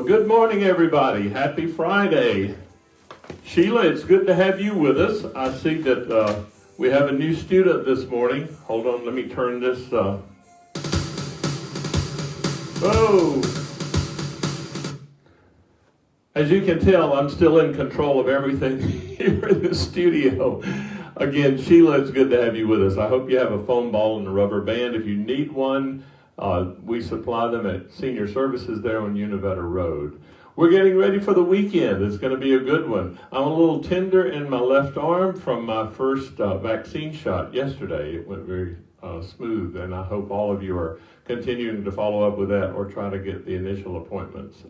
Good morning, everybody. Happy Friday. Sheila, it's good to have you with us. I see that we have a new student this morning. Hold on, let me turn this. Whoa! As you can tell, I'm still in control of everything here in the studio. Again, Sheila, it's good to have you with us. I hope you have a foam ball and a rubber band. If you need one, we supply them at Senior Services there on Univetta Road. We're getting ready for the weekend. It's going to be a good one. I'm a little tender in my left arm from my first vaccine shot yesterday. It went very smooth, and I hope all of you are continuing to follow up with that or try to get the initial appointments.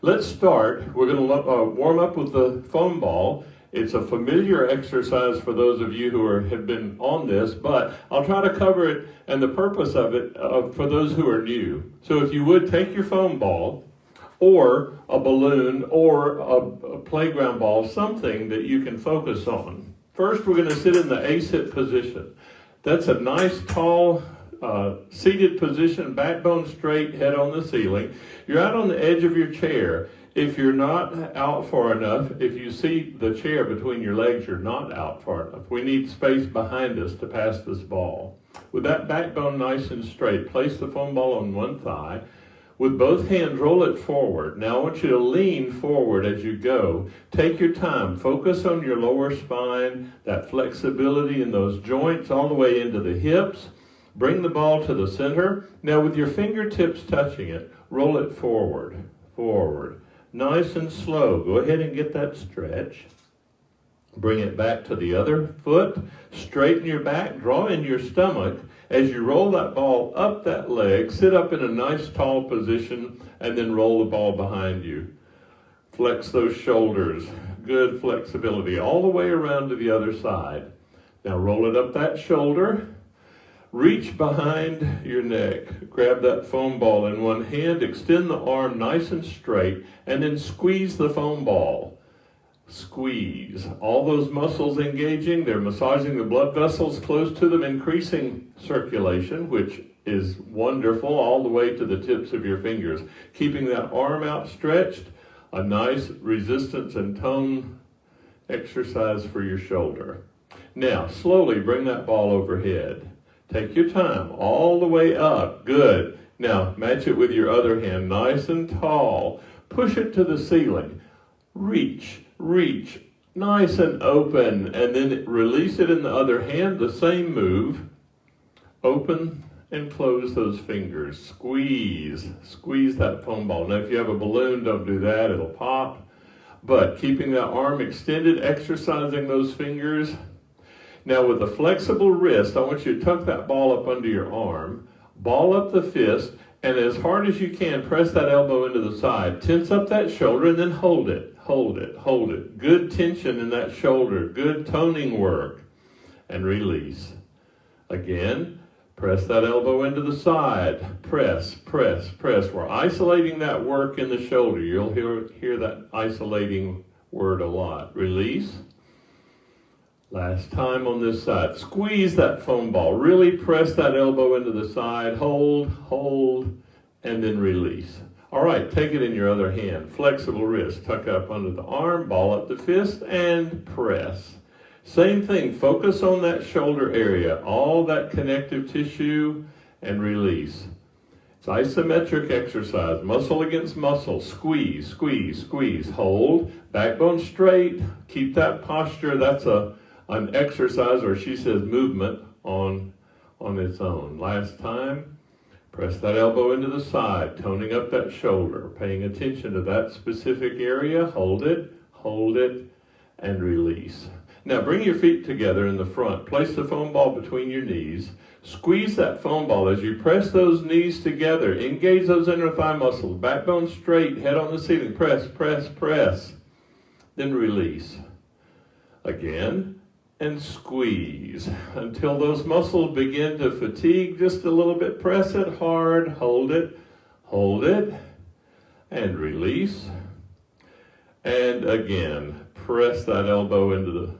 Let's start. We're going to warm up with the foam ball. It's a familiar exercise for those of you who have been on this, but I'll try to cover it and the purpose of it for those who are new. So if you would, take your foam ball or a balloon or a playground ball, something that you can focus on. First, we're going to sit in the A-sit position. That's a nice, tall, seated position, backbone straight, head on the ceiling. You're out on the edge of your chair. If you're not out far enough, if you see the chair between your legs, you're not out far enough. We need space behind us to pass this ball. With that backbone nice and straight, place the foam ball on one thigh. With both hands, roll it forward. Now I want you to lean forward as you go. Take your time. Focus on your lower spine, that flexibility in those joints all the way into the hips. Bring the ball to the center. Now with your fingertips touching it, roll it forward, forward. Nice and slow. Go ahead and get that stretch. Bring it back to the other foot. Straighten your back. Draw in your stomach. As you roll that ball up that leg, sit up in a nice tall position and then roll the ball behind you. Flex those shoulders. Good flexibility all the way around to the other side. Now roll it up that shoulder. Reach behind your neck. Grab that foam ball in one hand. Extend the arm nice and straight. And then squeeze the foam ball. Squeeze. All those muscles engaging. They're massaging the blood vessels close to them, increasing circulation, which is wonderful, all the way to the tips of your fingers. Keeping that arm outstretched. A nice resistance and tone exercise for your shoulder. Now, slowly bring that ball overhead. Take your time, all the way up. Good. Now, match it with your other hand, nice and tall. Push it to the ceiling. Reach, reach, nice and open. And then release it in the other hand, the same move. Open and close those fingers. Squeeze, squeeze that foam ball. Now, if you have a balloon, don't do that, it'll pop. But keeping that arm extended, exercising those fingers. Now with a flexible wrist, I want you to tuck that ball up under your arm, ball up the fist, and as hard as you can, press that elbow into the side. Tense up that shoulder and then hold it, hold it, hold it. Good tension in that shoulder, good toning work. And release. Again, press that elbow into the side. Press, press, press. We're isolating that work in the shoulder. You'll hear that isolating word a lot. Release. Last time on this side. Squeeze that foam ball. Really press that elbow into the side. Hold, hold, and then release. All right, take it in your other hand. Flexible wrist. Tuck up under the arm, ball up the fist, and press. Same thing. Focus on that shoulder area. All that connective tissue, and release. It's isometric exercise. Muscle against muscle. Squeeze, squeeze, squeeze. Hold. Backbone straight. Keep that posture. That's an exercise, or she says movement, on its own. Last time, press that elbow into the side, toning up that shoulder, paying attention to that specific area. Hold it, and release. Now bring your feet together in the front. Place the foam ball between your knees. Squeeze that foam ball as you press those knees together. Engage those inner thigh muscles. Backbone straight, head on the ceiling. Press, press, press. Then release. Again. And squeeze until those muscles begin to fatigue just a little bit. Press it hard, hold it, and release. And again, press that elbow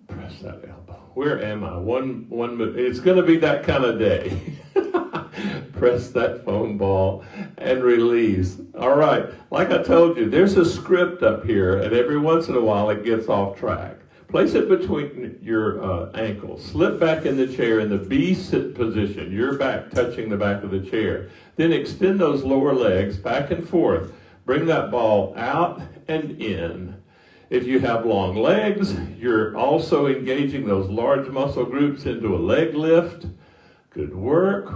press that elbow. Where am I? One, it's going to be that kind of day. press that foam ball and release. All right, like I told you, there's a script up here, and every once in a while it gets off track. Place it between your ankles. Slip back in the chair in the B-sit position, your back touching the back of the chair. Then extend those lower legs back and forth. Bring that ball out and in. If you have long legs, you're also engaging those large muscle groups into a leg lift. Good work.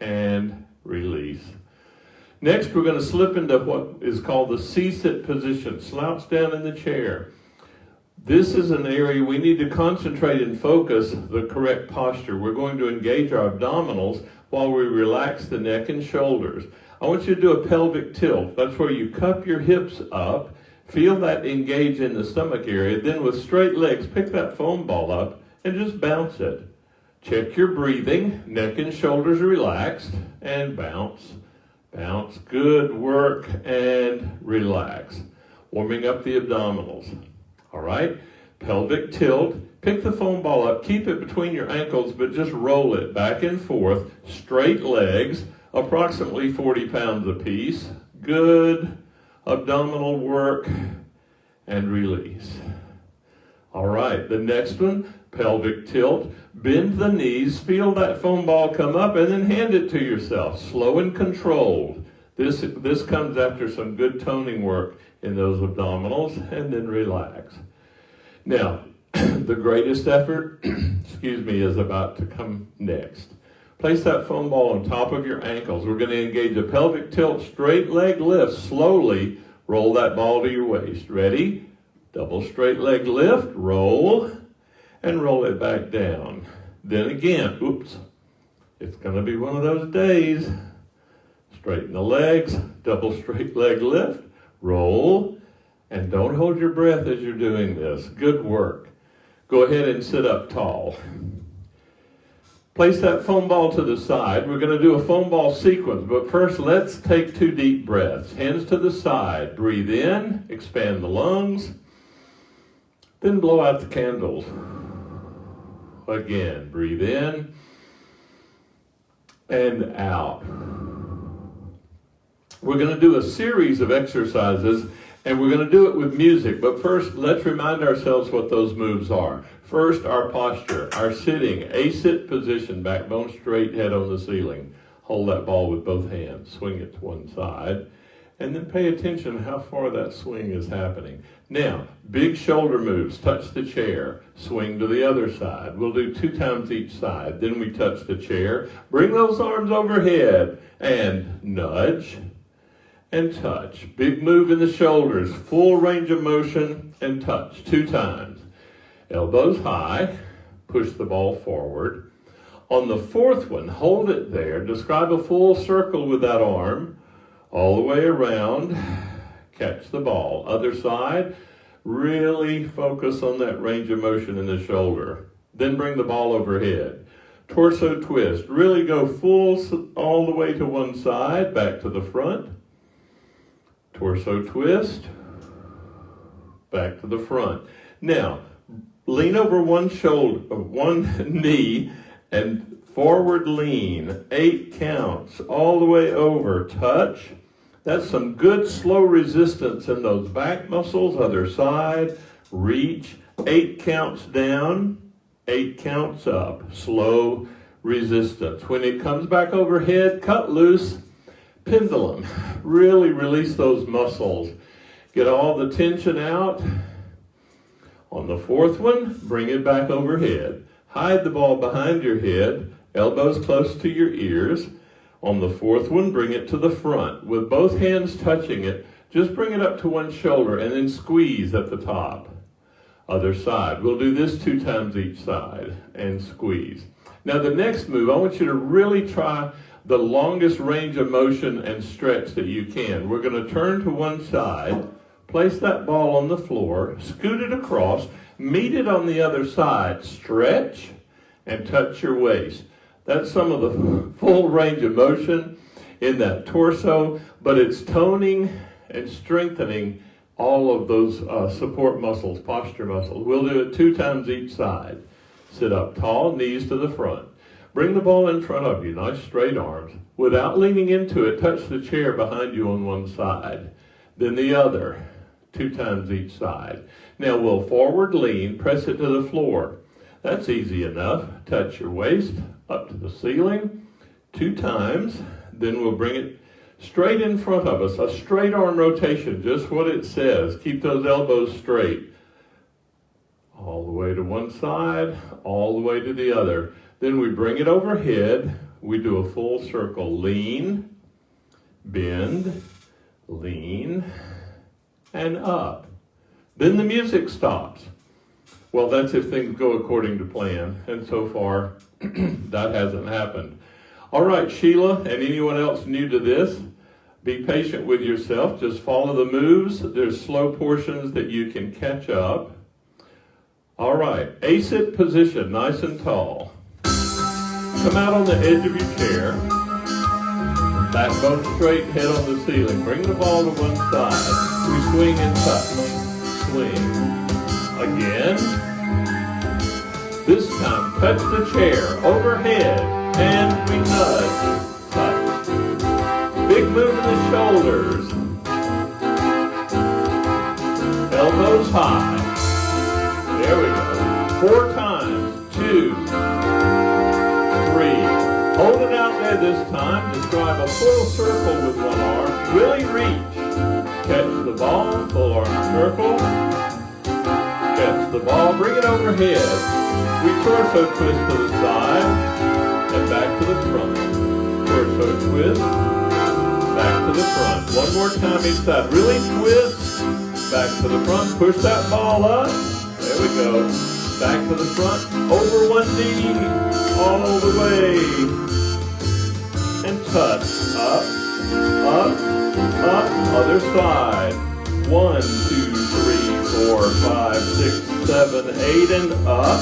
And release. Next, we're going to slip into what is called the C-sit position. Slouch down in the chair. This is an area we need to concentrate and focus the correct posture. We're going to engage our abdominals while we relax the neck and shoulders. I want you to do a pelvic tilt. That's where you cup your hips up, feel that engage in the stomach area, then with straight legs, pick that foam ball up and just bounce it. Check your breathing, neck and shoulders are relaxed, and bounce, bounce. Good work, and relax. Warming up the abdominals. All right, pelvic tilt. Pick the foam ball up, keep it between your ankles, but just roll it back and forth. Straight legs, approximately 40 pounds apiece. Good abdominal work, and release. All right, the next one, pelvic tilt. Bend the knees, feel that foam ball come up, and then hand it to yourself, slow and controlled. This comes after some good toning work in those abdominals, and then relax. Now, the greatest effort, is about to come next. Place that foam ball on top of your ankles. We're going to engage a pelvic tilt, straight leg lift. Slowly roll that ball to your waist. Ready? Double straight leg lift, roll, and roll it back down. Then again, it's going to be one of those days. Straighten the legs, double straight leg lift, roll, and don't hold your breath as you're doing this. Good work. Go ahead and sit up tall. Place that foam ball to the side. We're going to do a foam ball sequence, but first let's take 2 deep breaths. Hands to the side. Breathe in, expand the lungs, then blow out the candles. Again, breathe in and out. We're going to do a series of exercises, and we're going to do it with music. But first, let's remind ourselves what those moves are. First, our posture, our sitting, A-sit position, backbone straight, head on the ceiling. Hold that ball with both hands. Swing it to one side. And then pay attention how far that swing is happening. Now, big shoulder moves. Touch the chair. Swing to the other side. We'll do 2 times each side. Then we touch the chair. Bring those arms overhead. And nudge. And touch. Big move in the shoulders, full range of motion, and touch 2 times. Elbows high, push the ball forward. On the 4th one, hold it there. Describe a full circle with that arm, all the way around. Catch the ball. Other side, really focus on that range of motion in the shoulder. Then bring the ball overhead. Torso twist, really go full all the way to one side, back to the front. Torso twist, back to the front. Now, lean over one knee and forward lean. 8 counts, all the way over. Touch. That's some good slow resistance in those back muscles. Other side. Reach. 8 counts down, 8 counts up. Slow resistance. When it comes back overhead, cut loose. Pendulum. Really release those muscles. Get all the tension out. On the 4th one, bring it back overhead. Hide the ball behind your head, elbows close to your ears. On the 4th one, bring it to the front. With both hands touching it, just bring it up to one shoulder and then squeeze at the top. Other side. We'll do this 2 times each side and squeeze. Now the next move, I want you to really try the longest range of motion and stretch that you can. We're going to turn to one side, place that ball on the floor, scoot it across, meet it on the other side, stretch, and touch your waist. That's some of the full range of motion in that torso, but it's toning and strengthening all of those support muscles, posture muscles. We'll do it 2 times each side. Sit up tall, knees to the front. Bring the ball in front of you, nice straight arms. Without leaning into it, touch the chair behind you on one side, then the other, 2 times each side. Now we'll forward lean, press it to the floor. That's easy enough. Touch your waist up to the ceiling 2 times, then we'll bring it straight in front of us, a straight arm rotation, just what it says. Keep those elbows straight. All the way to one side, all the way to the other. Then we bring it overhead. We do a full circle. Lean, bend, lean, and up. Then the music stops. Well, that's if things go according to plan. And so far, that hasn't happened. All right, Sheila, and anyone else new to this, be patient with yourself. Just follow the moves. There's slow portions that you can catch up. All right, A-sit position, nice and tall. Come out on the edge of your chair. Backbone straight, head on the ceiling. Bring the ball to one side. We swing and touch. Swing. Again. This time, touch the chair overhead, and we nudge. Touch. Big move in the shoulders. Elbows high. There we go. 4 times. 2, 3. Hold it out there this time. Describe a full circle with one arm. Really reach. Catch the ball, full arm circle. Catch the ball, bring it overhead. We torso twist to the side and back to the front. Torso twist, back to the front. One more time each side. Really twist, back to the front. Push that ball up. There we go. Back to the front, over one knee, all the way. And touch, up, other side. 1, 2, 3, 4, 5, 6, 7, 8, and up.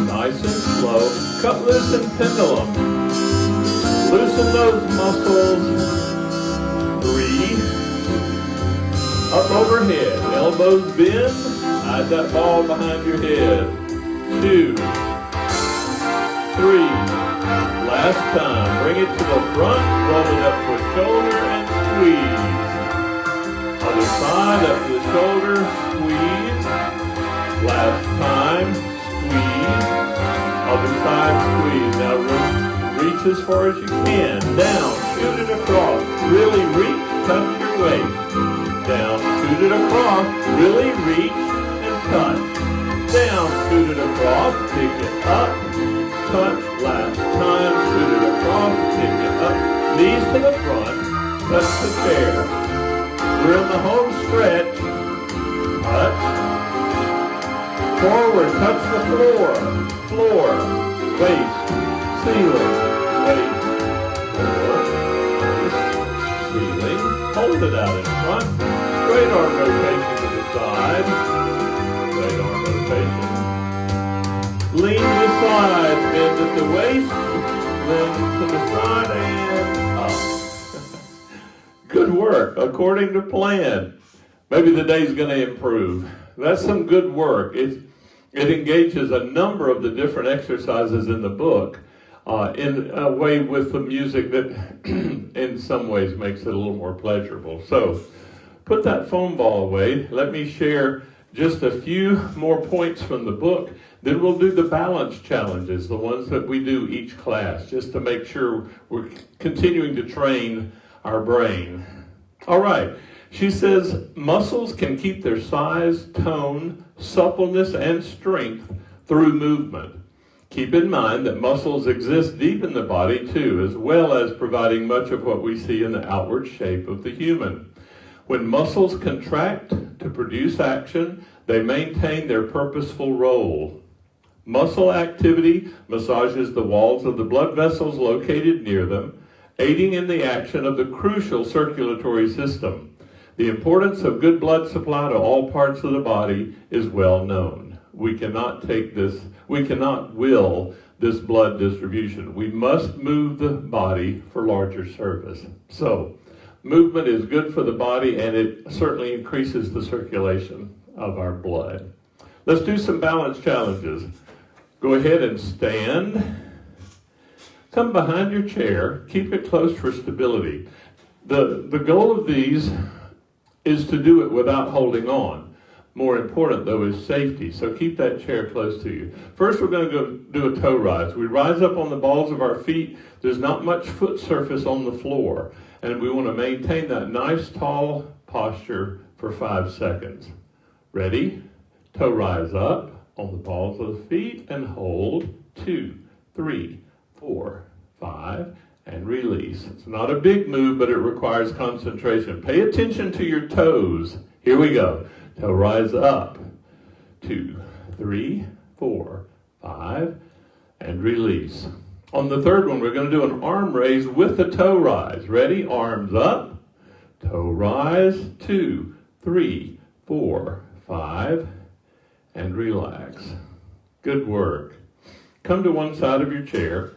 Nice and slow. Cut loose and pendulum. Loosen those muscles. 3. Up overhead. Elbows bend. Hide that ball behind your head. 2, 3. Last time. Bring it to the front. Roll it up to a shoulder and squeeze. Other side, up to the shoulder, squeeze. Last time, squeeze. Other side, squeeze. Now reach as far as you can. Down, shoot it across. Really reach, touch your waist. Down, shoot it across. Really reach and touch. Down, shoot it across. Pick it up. Touch. Last time, shoot it across. Pick it up. Knees to the front. Touch the chair. We're in the home stretch. Touch. Forward, touch the floor. Floor. Waist. Ceiling. Waist. Floor. Waist. Ceiling. Hold it out in front. Straight arm rotation to the side. Straight arm rotation. Lean to the side. Bend at the waist. Lean to the side and up. Good work, according to plan. Maybe the day's going to improve. That's some good work. It engages a number of the different exercises in the book in a way with the music that in some ways makes it a little more pleasurable. So put that foam ball away. Let me share just a few more points from the book. Then we'll do the balance challenges, the ones that we do each class, just to make sure we're continuing to train our brain. All right. She says muscles can keep their size, tone, suppleness, and strength through movement. Keep in mind that muscles exist deep in the body too, as well as providing much of what we see in the outward shape of the human. When muscles contract to produce action, they maintain their purposeful role. Muscle activity massages the walls of the blood vessels located near them, aiding in the action of the crucial circulatory system. The importance of good blood supply to all parts of the body is well known. We cannot will this blood distribution. We must move the body for larger service. So, movement is good for the body, and it certainly increases the circulation of our blood. Let's do some balance challenges. Go ahead and stand. Come behind your chair, keep it close for stability. The goal of these is to do it without holding on. More important, though, is safety, so keep that chair close to you. First, we're going to go do a toe rise. We rise up on the balls of our feet. There's not much foot surface on the floor, and we want to maintain that nice, tall posture for 5 seconds. Ready? Toe rise up on the balls of the feet and hold. 2, 3, 4, 5, and release. It's not a big move, but it requires concentration. Pay attention to your toes. Here we go. Toe rise up. 2, 3, 4, 5, and release. On the third one, we're going to do an arm raise with the toe rise. Ready? Arms up. Toe rise. 2, 3, 4, 5, and relax. Good work. Come to one side of your chair.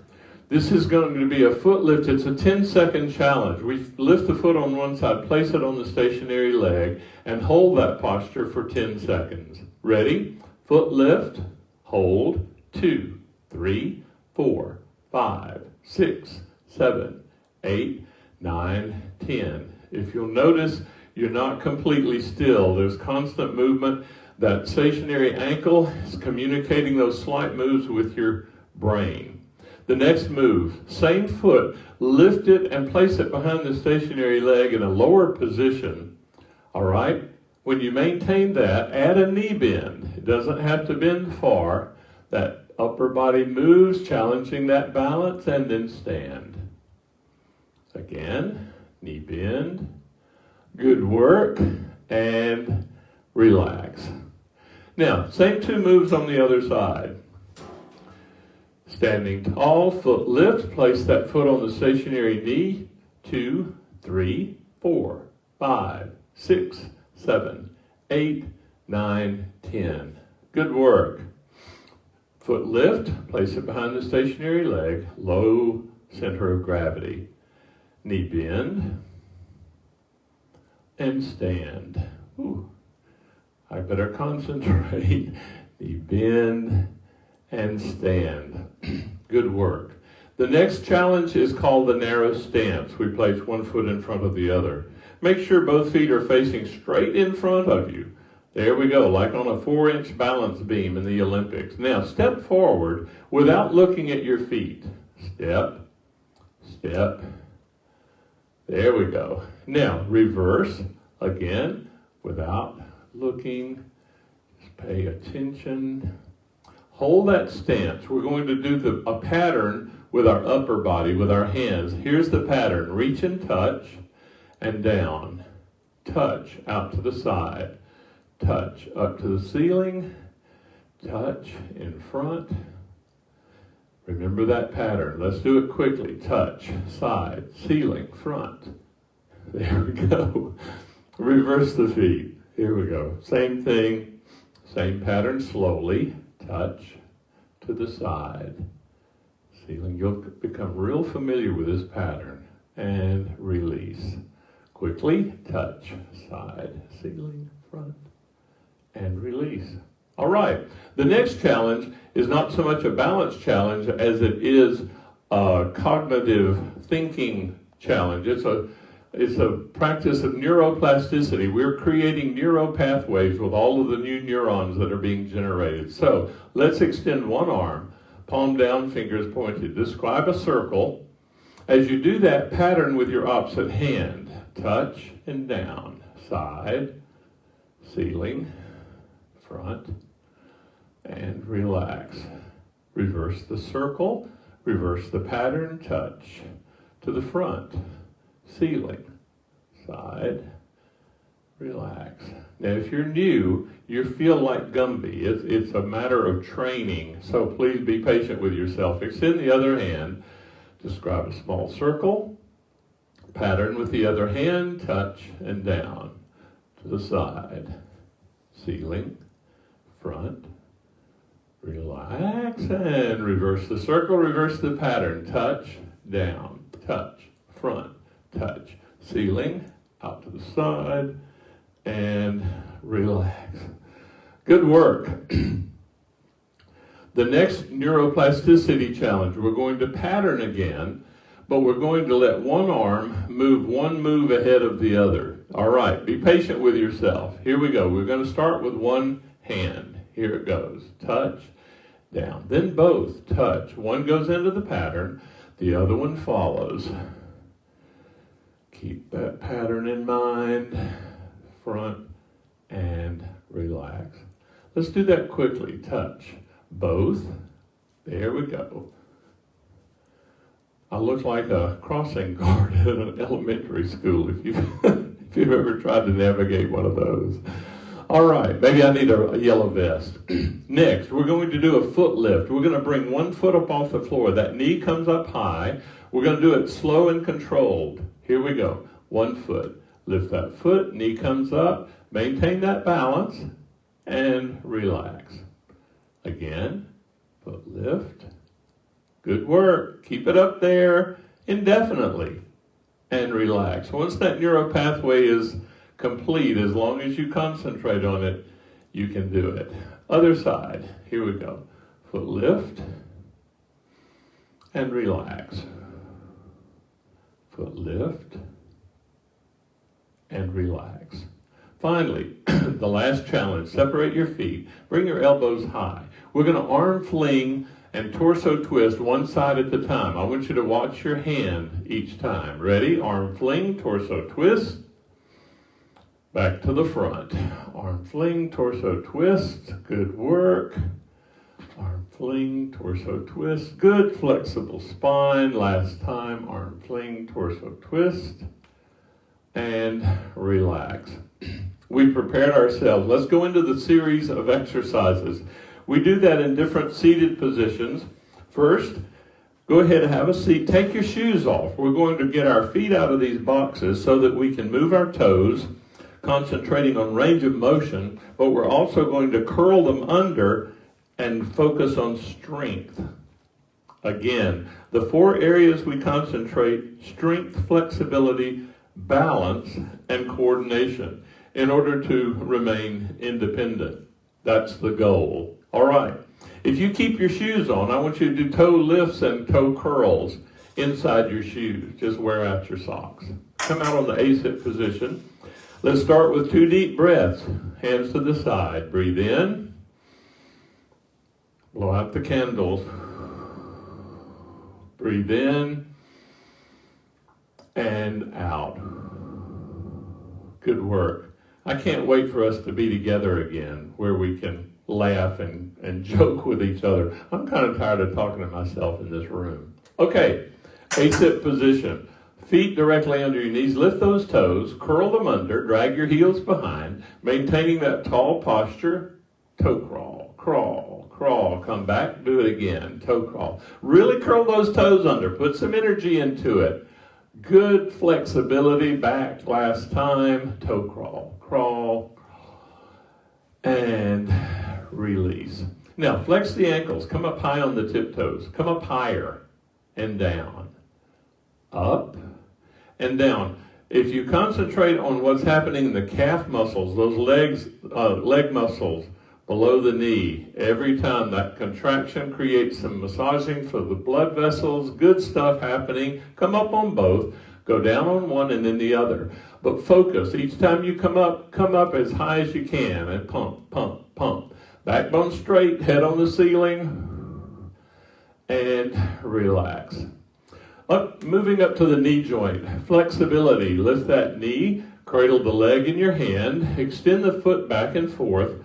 This is going to be a foot lift. It's a 10-second challenge. We lift the foot on one side, place it on the stationary leg, and hold that posture for 10 seconds. Ready? Foot lift, hold, 2, 3, 4, 5, 6, 7, 8, 9, 10. If you'll notice, you're not completely still. There's constant movement. That stationary ankle is communicating those slight moves with your brain. The next move, same foot, lift it and place it behind the stationary leg in a lower position. All right? When you maintain that, add a knee bend. It doesn't have to bend far. That upper body moves, challenging that balance, and then stand. Again, knee bend. Good work. And relax. Now, same 2 moves on the other side. Standing tall, foot lift, place that foot on the stationary knee. 2, 3, 4, 5, 6, 7, 8, 9, 10. Good work. Foot lift, place it behind the stationary leg, low center of gravity. Knee bend, and stand. Ooh, I better concentrate. Knee bend, and stand. Good work. The next challenge is called the narrow stance. We place one foot in front of the other. Make sure both feet are facing straight in front of you. There we go, like on a 4-inch balance beam in the Olympics. Now, step forward without looking at your feet. Step, step. There we go. Now, reverse again without looking. Just pay attention. Hold that stance. We're going to do a pattern with our upper body, with our hands. Here's the pattern. Reach and touch, and down. Touch out to the side. Touch up to the ceiling. Touch in front. Remember that pattern. Let's do it quickly. Touch, side, ceiling, front. There we go. Reverse the feet. Here we go. Same thing. Same pattern slowly. Touch to the side. Ceiling. You'll become real familiar with this pattern. And release. Quickly. Touch. Side. Ceiling. Front. And release. All right. The next challenge is not so much a balance challenge as it is a cognitive thinking challenge. It's a practice of neuroplasticity. We're creating neuropathways with all of the new neurons that are being generated. So let's extend one arm, palm down, fingers pointed. Describe a circle. As you do that, pattern with your opposite hand. Touch and down. Side, ceiling, front, and relax. Reverse the circle. Reverse the pattern. Touch to the front. Ceiling, side, relax. Now, if you're new, you feel like Gumby. It's a matter of training, so please be patient with yourself. Extend the other hand. Describe a small circle. Pattern with the other hand. Touch and down to the side. Ceiling, front, relax, and reverse the circle. Reverse the pattern. Touch, down, touch, front. Touch, ceiling, out to the side, and relax. Good work. The next neuroplasticity challenge, we're going to pattern again, but we're going to let one arm move one move ahead of the other. All right, be patient with yourself. Here we go. We're going to start with one hand. Here it goes. Touch, down. Then both touch. One goes into the pattern, the other one follows. Keep that pattern in mind. Front and relax. Let's do that quickly. Touch. Both. There we go. I look like a crossing guard at an elementary school if you've ever tried to navigate one of those. All right, maybe I need a yellow vest. Next, we're going to do a foot lift. We're going to bring one foot up off the floor. That knee comes up high. We're going to do it slow and controlled. Here we go. 1 foot. Lift that foot, knee comes up. Maintain that balance and relax. Again, foot lift. Good work. Keep it up there indefinitely and relax. Once that neural pathway is complete, as long as you concentrate on it, you can do it. Other side. Here we go. Foot lift and relax. Foot lift and relax. Finally, the last challenge. Separate your feet. Bring your elbows high. We're going to arm fling and torso twist one side at a time. I want you to watch your hand each time. Ready? Arm fling, torso twist. Back to the front. Arm fling, torso twist. Good work. Arm fling, torso twist. Good. Flexible spine. Last time. Arm fling, torso twist. And relax. We prepared ourselves. Let's go into the series of exercises. We do that in different seated positions. First, go ahead and have a seat. Take your shoes off. We're going to get our feet out of these boxes so that we can move our toes, concentrating on range of motion, but we're also going to curl them under and focus on strength. Again, the 4 areas we concentrate: strength, flexibility, balance, and coordination, in order to remain independent. That's the goal. All right. If you keep your shoes on, I want you to do toe lifts and toe curls inside your shoes. Just wear out your socks. Come out on the A-sit position. Let's start with 2 deep breaths. Hands to the side. Breathe in. Blow out the candles. Breathe in and out. Good work. I can't wait for us to be together again, where we can laugh and joke with each other. I'm kind of tired of talking to myself in this room. Okay, A-sit position. Feet directly under your knees. Lift those toes, curl them under, drag your heels behind, maintaining that tall posture. Toe crawl, crawl, crawl. Come back, do it again. Toe crawl. Really curl those toes under. Put some energy into it. Good flexibility. Back last time. Toe crawl, crawl, and release. Now flex the ankles. Come up high on the tiptoes. Come up higher and down. Up and down. If you concentrate on what's happening in the calf muscles, those leg muscles below the knee, every time that contraction creates some massaging for the blood vessels, good stuff happening. Come up on both, go down on one and then the other. But focus. Each time you come up as high as you can and pump, pump, pump. Backbone straight, head on the ceiling, and relax. Moving up to the knee joint. Flexibility. Lift that knee, cradle the leg in your hand, extend the foot back and forth,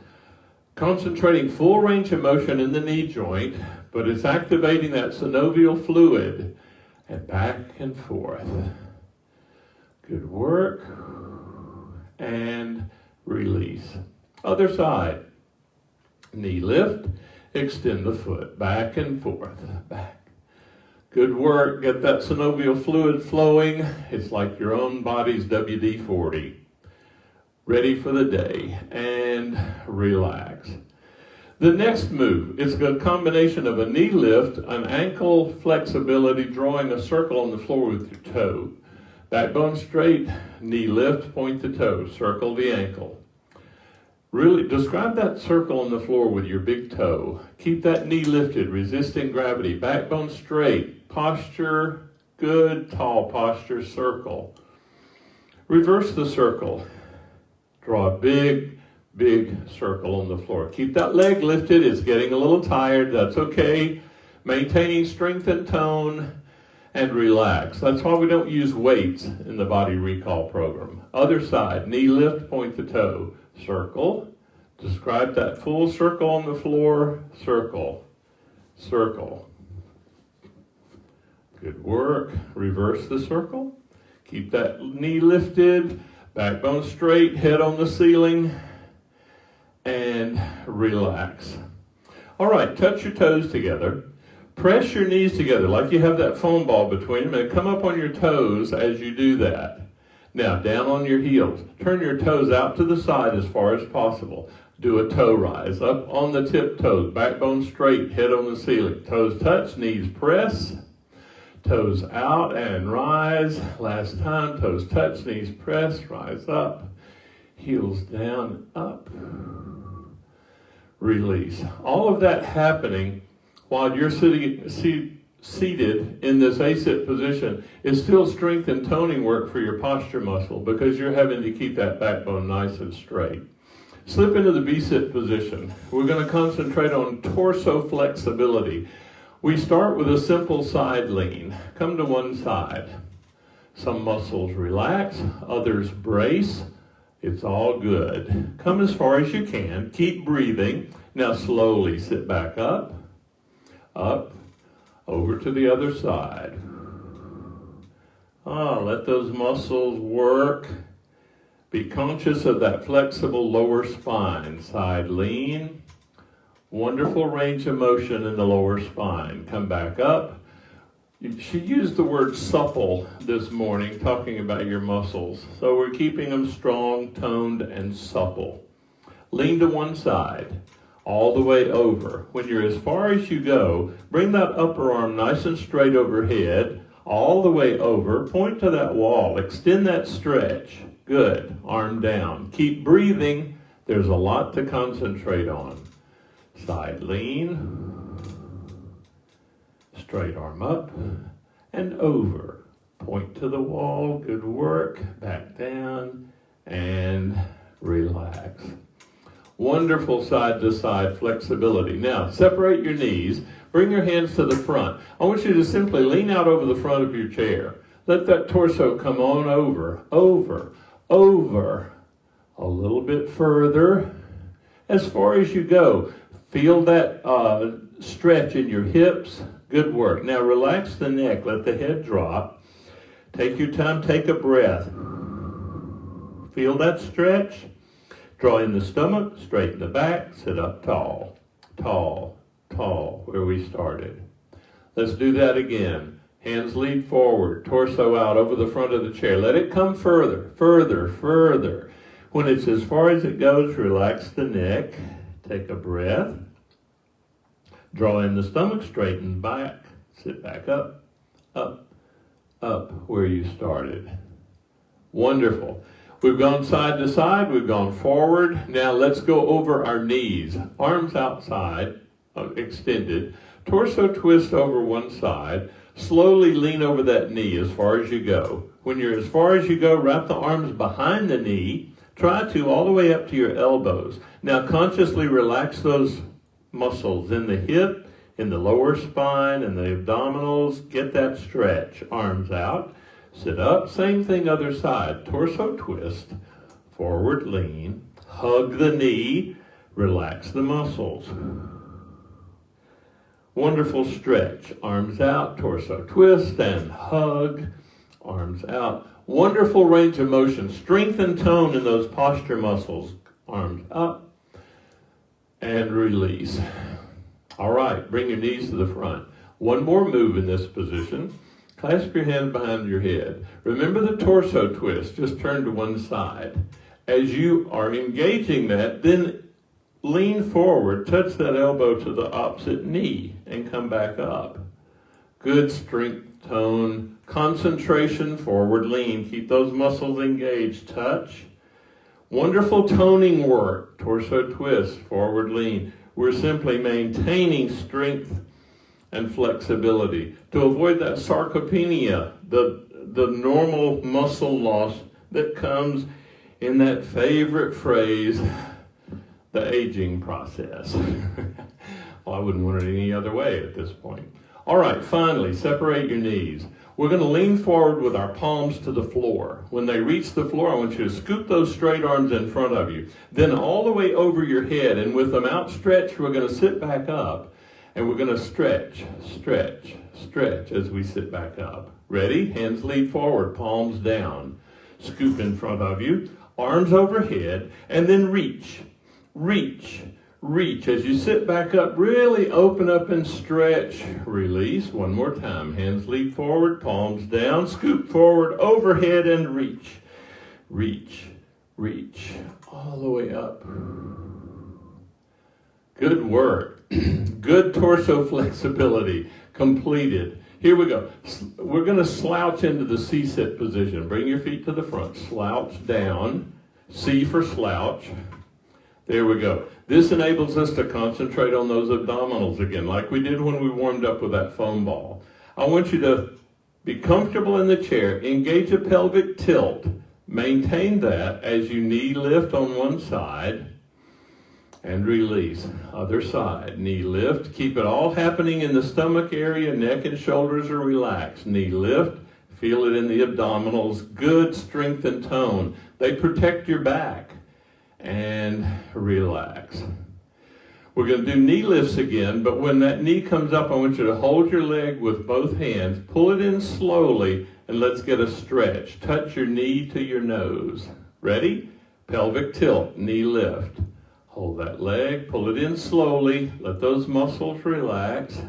concentrating full range of motion in the knee joint, but it's activating that synovial fluid, and back and forth. Good work. And release. Other side. Knee lift, extend the foot, back and forth, back. Good work. Get that synovial fluid flowing. It's like your own body's WD-40. Ready for the day. And relax. The next move is a combination of a knee lift, an ankle flexibility, drawing a circle on the floor with your toe. Backbone straight, knee lift, point the toe, circle the ankle. Really, describe that circle on the floor with your big toe. Keep that knee lifted, resisting gravity. Backbone straight. Posture, good, tall posture, circle. Reverse the circle. Draw a big, big circle on the floor. Keep that leg lifted. It's getting a little tired. That's okay. Maintaining strength and tone, and relax. That's why we don't use weights in the body recall program. Other side, knee lift, point the toe. Circle. Describe that full circle on the floor. Circle. Circle. Good work. Reverse the circle. Keep that knee lifted. Backbone straight. Head on the ceiling. And relax. All right. Touch your toes together. Press your knees together like you have that foam ball between them. And come up on your toes as you do that. Now, down on your heels. Turn your toes out to the side as far as possible. Do a toe rise. Up on the tiptoes. Backbone straight. Head on the ceiling. Toes touch. Knees press. Toes out and rise. Last time. Toes touch. Knees press. Rise up. Heels down. Up. Release. All of that happening while you're seated in this A-sit position is still strength and toning work for your posture muscle because you're having to keep that backbone nice and straight. Slip into the B-sit position. We're going to concentrate on torso flexibility. We start with a simple side lean. Come to one side. Some muscles relax, others brace. It's all good. Come as far as you can. Keep breathing. Now slowly sit back up, up, over to the other side. Let those muscles work. Be conscious of that flexible lower spine. Side lean. Wonderful range of motion in the lower spine. Come back up. She used the word supple this morning, talking about your muscles. So we're keeping them strong, toned, and supple. Lean to one side. All the way over. When you're as far as you go, bring that upper arm nice and straight overhead, all the way over, point to that wall, extend that stretch. Good. Arm down. Keep breathing. There's a lot to concentrate on. Side lean. Straight arm up and over. Point to the wall. Good work. Back down and relax. Wonderful side-to-side flexibility. Now, separate your knees. Bring your hands to the front. I want you to simply lean out over the front of your chair. Let that torso come on over, over, over. A little bit further. As far as you go. Feel that stretch in your hips. Good work. Now, relax the neck. Let the head drop. Take your time. Take a breath. Feel that stretch. Draw in the stomach, straighten the back, sit up tall, tall, tall, where we started. Let's do that again. Hands lead forward, torso out over the front of the chair. Let it come further, further, further. When it's as far as it goes, relax the neck, take a breath. Draw in the stomach, straighten back, sit back up, up, up, where you started. Wonderful. We've gone side to side, we've gone forward. Now let's go over our knees. Arms outside, extended. Torso twist over one side. Slowly lean over that knee as far as you go. When you're as far as you go, wrap the arms behind the knee. Try to all the way up to your elbows. Now consciously relax those muscles in the hip, in the lower spine, and the abdominals. Get that stretch. Arms out. Sit up, same thing other side. Torso twist, forward lean, hug the knee, relax the muscles. Wonderful stretch. Arms out, torso twist and hug, arms out. Wonderful range of motion. Strength and tone in those posture muscles. Arms up and release. All right, bring your knees to the front. One more move in this position. Clasp your hands behind your head. Remember the torso twist. Just turn to one side. As you are engaging that, then lean forward, touch that elbow to the opposite knee, and come back up. Good strength, tone, concentration, forward lean. Keep those muscles engaged. Touch. Wonderful toning work, torso twist, forward lean. We're simply maintaining strength and flexibility to avoid that sarcopenia, the normal muscle loss that comes in that favorite phrase, the aging process. Well, I wouldn't want it any other way at this point. All right, finally, separate your knees. We're going to lean forward with our palms to the floor. When they reach the floor, I want you to scoop those straight arms in front of you. Then all the way over your head, and with them outstretched, we're going to sit back up, and we're going to stretch, stretch, stretch as we sit back up. Ready? Hands lead forward, palms down. Scoop in front of you, arms overhead, and then reach, reach, reach. As you sit back up, really open up and stretch. Release. One more time. Hands lead forward, palms down, scoop forward, overhead, and reach. Reach, reach, all the way up. Good work. Good torso flexibility. Completed. Here we go. We're going to slouch into the C-sit position. Bring your feet to the front. Slouch down. C for slouch. There we go. This enables us to concentrate on those abdominals again, like we did when we warmed up with that foam ball. I want you to be comfortable in the chair. Engage a pelvic tilt. Maintain that as you knee lift on one side and release. Other side. Knee lift. Keep it all happening in the stomach area. Neck and shoulders are relaxed. Knee lift. Feel it in the abdominals. Good strength and tone. They protect your back. And relax. We're going to do knee lifts again, but when that knee comes up, I want you to hold your leg with both hands, pull it in slowly, and let's get a stretch. Touch your knee to your nose. Ready? Pelvic tilt, knee lift. Hold that leg, pull it in slowly, let those muscles relax,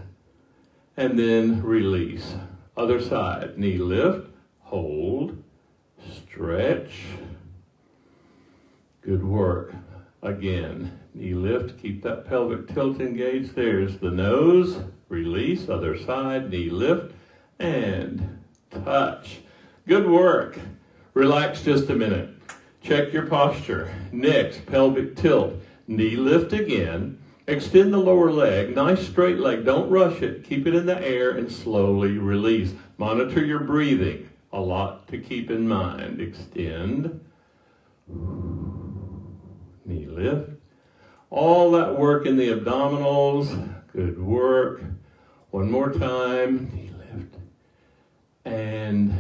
and then release. Other side, knee lift, hold, stretch. Good work. Again, knee lift, keep that pelvic tilt engaged. There's the nose, release, other side, knee lift, and touch. Good work. Relax just a minute. Check your posture. Next, pelvic tilt, knee lift again. Extend the lower leg, nice straight leg, don't rush it. Keep it in the air and slowly release. Monitor your breathing. A lot to keep in mind. Extend. Knee lift. All that work in the abdominals. Good work. One more time. Knee lift. And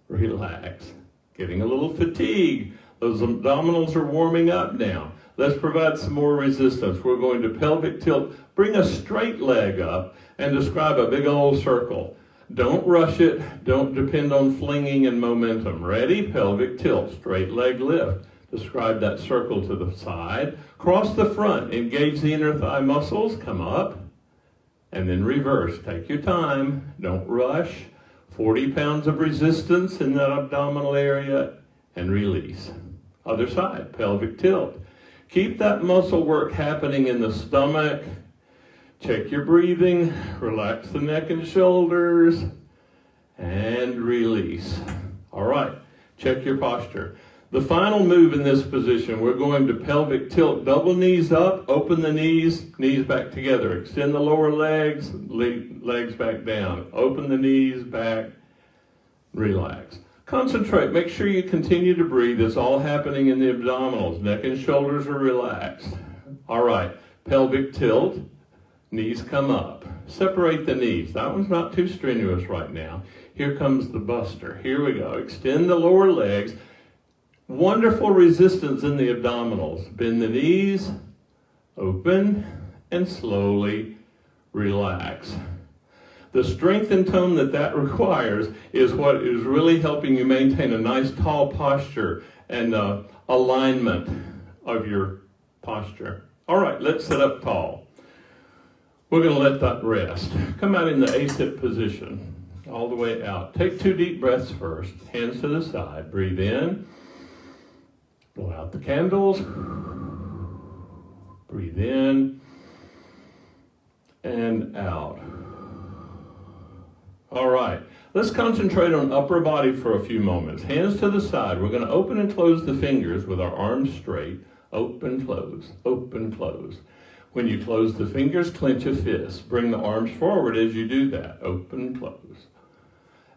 relax. Getting a little fatigue. Those abdominals are warming up now. Let's provide some more resistance. We're going to pelvic tilt. Bring a straight leg up and describe a big old circle. Don't rush it. Don't depend on flinging and momentum. Ready? Pelvic tilt. Straight leg lift. Describe that circle to the side. Cross the front. Engage the inner thigh muscles. Come up. And then reverse. Take your time. Don't rush. 40 pounds of resistance in that abdominal area. And release. Other side. Pelvic tilt. Keep that muscle work happening in the stomach. Check your breathing. Relax the neck and shoulders. And release. All right. Check your posture. The final move in this position, we're going to pelvic tilt. Double knees up, open the knees back together. Extend the lower legs, legs back down. Open the knees back, relax. Concentrate, make sure you continue to breathe. It's all happening in the abdominals. Neck and shoulders are relaxed. All right, pelvic tilt, knees come up. Separate the knees. That one's not too strenuous right now. Here comes the buster. Here we go. Extend the lower legs. Wonderful resistance in the abdominals. Bend the knees, open, and slowly relax. The strength and tone that requires is what is really helping you maintain a nice tall posture and alignment of your posture. All right, let's sit up tall. We're going to let that rest. Come out in the A-sit position, all the way out. Take 2 deep breaths first. Hands to the side. Breathe in. Blow out the candles. Breathe in and out. All right, let's concentrate on upper body for a few moments. Hands to the side. We're going to open and close the fingers with our arms straight. Open, close, open, close. When you close the fingers, clench a fist. Bring the arms forward as you do that. Open, close.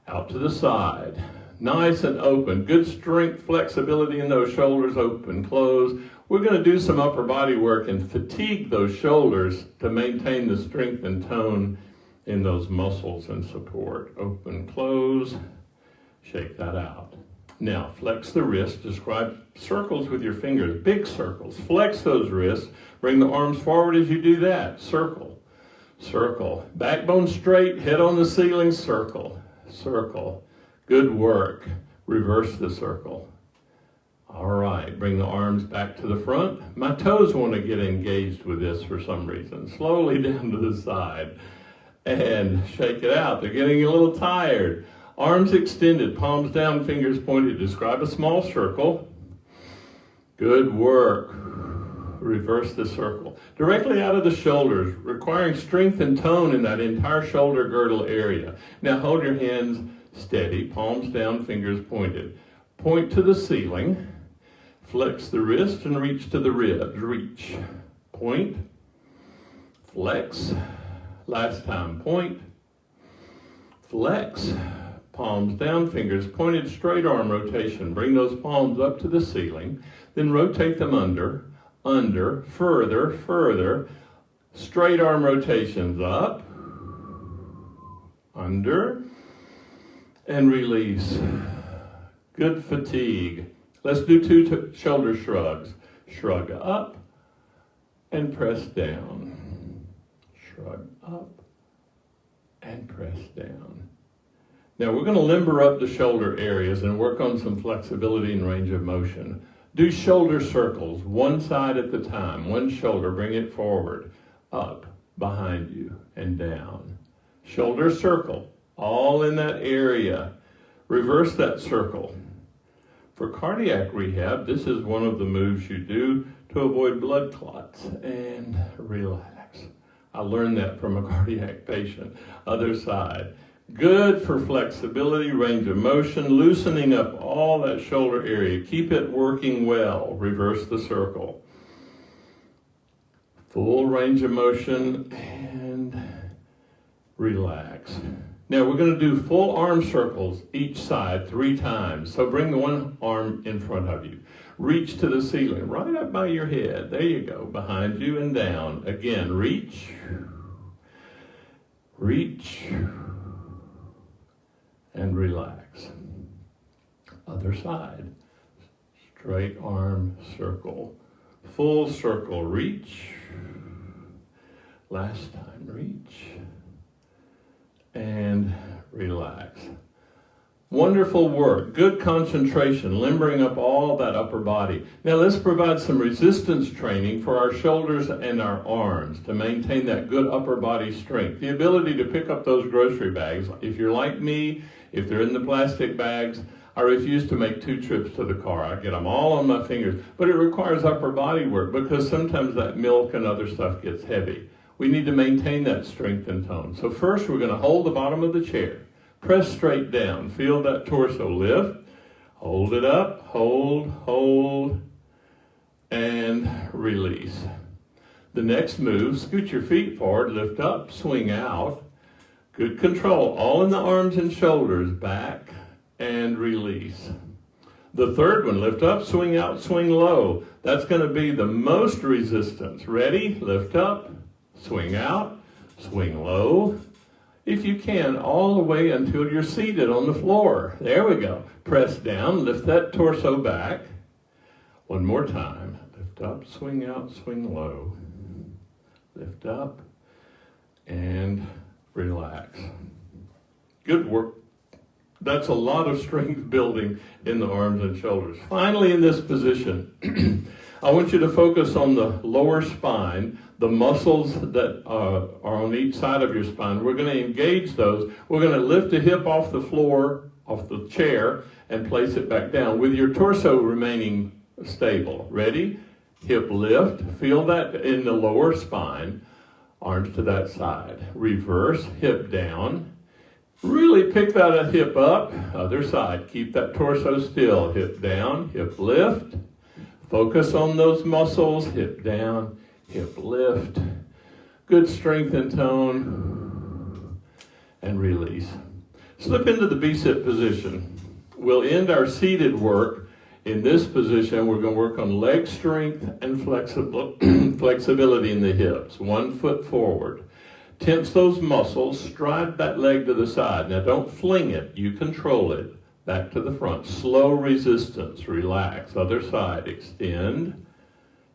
Out to the side. Nice and open. Good strength, flexibility in those shoulders. Open, close. We're going to do some upper body work and fatigue those shoulders to maintain the strength and tone in those muscles and support. Open, close. Shake that out. Now, flex the wrist. Describe circles with your fingers, big circles. Flex those wrists. Bring the arms forward as you do that. Circle, circle. Backbone straight, head on the ceiling, circle, circle. Good work. Reverse the circle. All right, bring the arms back to the front. My toes want to get engaged with this for some reason. Slowly down to the side. And shake it out. They're getting a little tired. Arms extended, palms down, fingers pointed. Describe a small circle. Good work. Reverse the circle. Directly out of the shoulders, requiring strength and tone in that entire shoulder girdle area. Now hold your hands steady, palms down, fingers pointed. Point to the ceiling. Flex the wrist and reach to the ribs. Reach. Point. Flex. Last time. Point. Flex. Palms down, fingers pointed, straight arm rotation. Bring those palms up to the ceiling. Then rotate them under, further, further. Straight arm rotations up, under, and release. Good fatigue. Let's do two shoulder shrugs. Shrug up and press down. Shrug up and press down. Now we're going to limber up the shoulder areas and work on some flexibility and range of motion. Do shoulder circles, one side at a time. One shoulder, bring it forward, up, behind you, and down. Shoulder circle, all in that area. Reverse that circle. For cardiac rehab, this is one of the moves you do to avoid blood clots. And relax. I learned that from a cardiac patient. Other side. Good for flexibility, range of motion, loosening up all that shoulder area. Keep it working well. Reverse the circle. Full range of motion and relax. Now we're going to do full arm circles each side 3 times. So bring the one arm in front of you. Reach to the ceiling, right up by your head. There you go, behind you and down. Again, reach, reach, and relax. Other side. Straight arm circle. Full circle. Reach. Last time. Reach. And relax. Wonderful work. Good concentration. Limbering up all that upper body. Now let's provide some resistance training for our shoulders and our arms to maintain that good upper body strength. The ability to pick up those grocery bags. If you're like me, if they're in the plastic bags, I refuse to make 2 trips to the car. I get them all on my fingers. But it requires upper body work because sometimes that milk and other stuff gets heavy. We need to maintain that strength and tone. So first we're going to hold the bottom of the chair. Press straight down. Feel that torso lift. Hold it up. Hold, hold, and release. The next move, scoot your feet forward, lift up, swing out. Good control, all in the arms and shoulders, back and release. The third one, lift up, swing out, swing low. That's going to be the most resistance. Ready? Lift up, swing out, swing low. If you can, all the way until you're seated on the floor. There we go. Press down, lift that torso back. One more time. Lift up, swing out, swing low. Lift up and relax. Good work. That's a lot of strength building in the arms and shoulders. Finally, in this position, I want you to focus on the lower spine, the muscles that are on each side of your spine. We're going to engage those. We're going to lift the hip off the floor, off the chair, and place it back down with your torso remaining stable. Ready? Hip lift. Feel that in the lower spine. Arms to that side. Reverse, hip down. Really pick that hip up, other side. Keep that torso still. Hip down, hip lift. Focus on those muscles. Hip down, hip lift. Good strength and tone. And release. Slip into the B-sit position. We'll end our seated work in this position. We're going to work on leg strength and flexibility in the hips. 1 foot forward. Tense those muscles, stride that leg to the side. Now don't fling it, you control it. Back to the front. Slow resistance, relax. Other side, extend,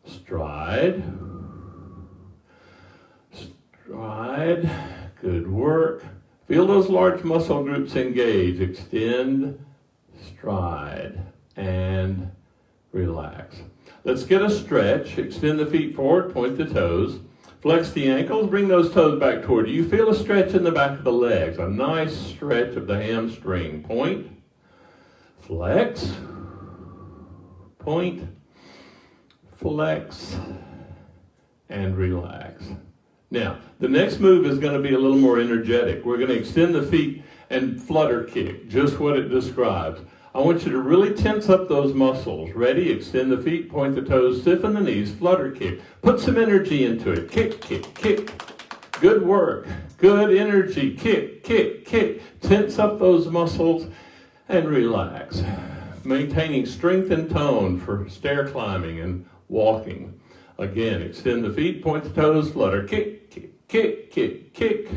stride, stride. Good work. Feel those large muscle groups engage. Extend, stride, and relax. Let's get a stretch. Extend the feet forward, point the toes. Flex the ankles, bring those toes back toward you. You feel a stretch in the back of the legs, a nice stretch of the hamstring. Point, flex, point, flex, and relax. Now, the next move is going to be a little more energetic. We're going to extend the feet and flutter kick, just what it describes. I want you to really tense up those muscles. Ready? Extend the feet, point the toes, stiffen the knees, flutter kick. Put some energy into it. Kick, kick, kick. Good work. Good energy. Kick, kick, kick. Tense up those muscles and relax. Maintaining strength and tone for stair climbing and walking. Again, extend the feet, point the toes, flutter, kick, kick, kick, kick, kick.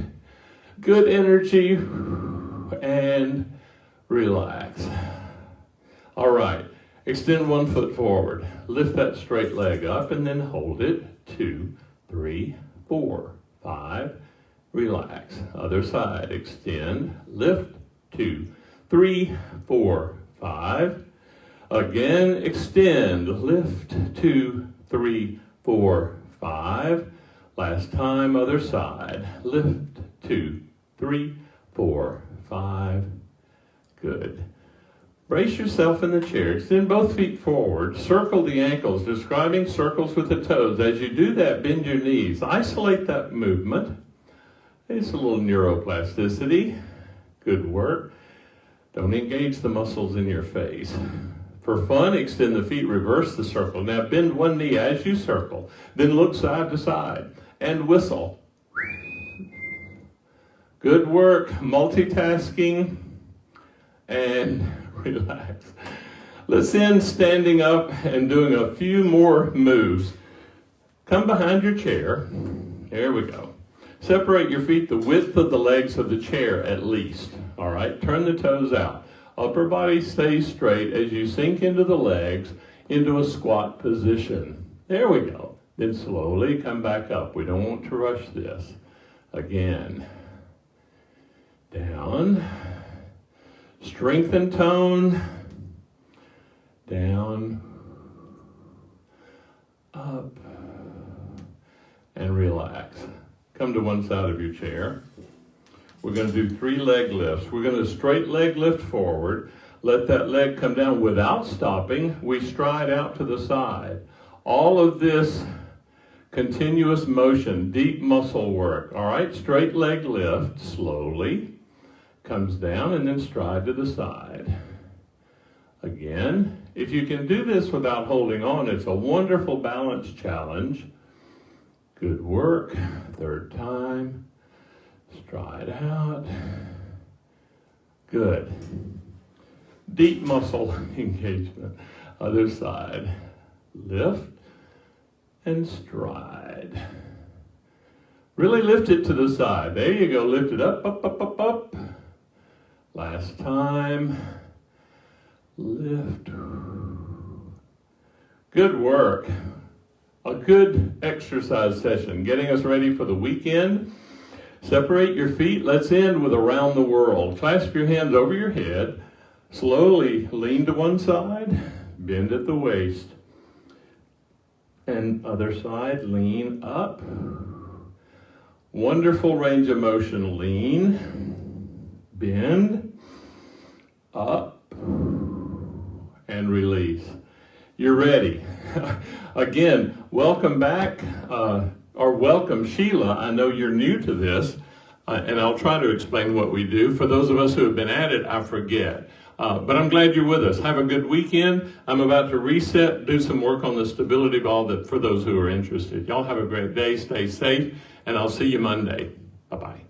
Good energy and relax. All right, extend 1 foot forward. Lift that straight leg up and then hold it. 2, 3, 4, 5. Relax. Other side. Extend. Lift. 2, 3, 4, 5. Again, extend. Lift. 2, 3, 4, 5. Last time, other side. Lift. 2, 3, 4, 5. Good. Brace yourself in the chair. Extend both feet forward. Circle the ankles, describing circles with the toes. As you do that, bend your knees. Isolate that movement. It's a little neuroplasticity. Good work. Don't engage the muscles in your face. For fun, extend the feet, reverse the circle. Now bend one knee as you circle. Then look side to side and whistle. Good work. Multitasking and relax. Let's end standing up and doing a few more moves. Come behind your chair. There we go. Separate your feet the width of the legs of the chair at least. All right, turn the toes out. Upper body stays straight as you sink into the legs into a squat position. There we go. Then slowly come back up. We don't want to rush this. Again. Down. Strength and tone. Down. Up. And relax. Come to one side of your chair. We're going to do 3 leg lifts. We're going to straight leg lift forward. Let that leg come down without stopping. We stride out to the side. All of this continuous motion, deep muscle work. All right, straight leg lift, slowly. Comes down and then stride to the side. Again, if you can do this without holding on, it's a wonderful balance challenge. Good work. 3rd time. Stride out. Good. Deep muscle engagement. Other side. Lift and stride. Really lift it to the side. There you go. Lift it up, up, up, up, up. Last time. Lift. Good work. A good exercise session, getting us ready for the weekend. Separate your feet. Let's end with around the world. Clasp your hands over your head. Slowly lean to one side. Bend at the waist. And other side, lean up. Wonderful range of motion. Lean, bend, up, and release. You're ready. Again, welcome back, or welcome Sheila. I know you're new to this. and I'll try to explain what we do. For those of us who have been at it, I forget. But I'm glad you're with us. Have a good weekend. I'm about to reset, do some work on the stability ball for those who are interested. Y'all have a great day. Stay safe, and I'll see you Monday. Bye-bye.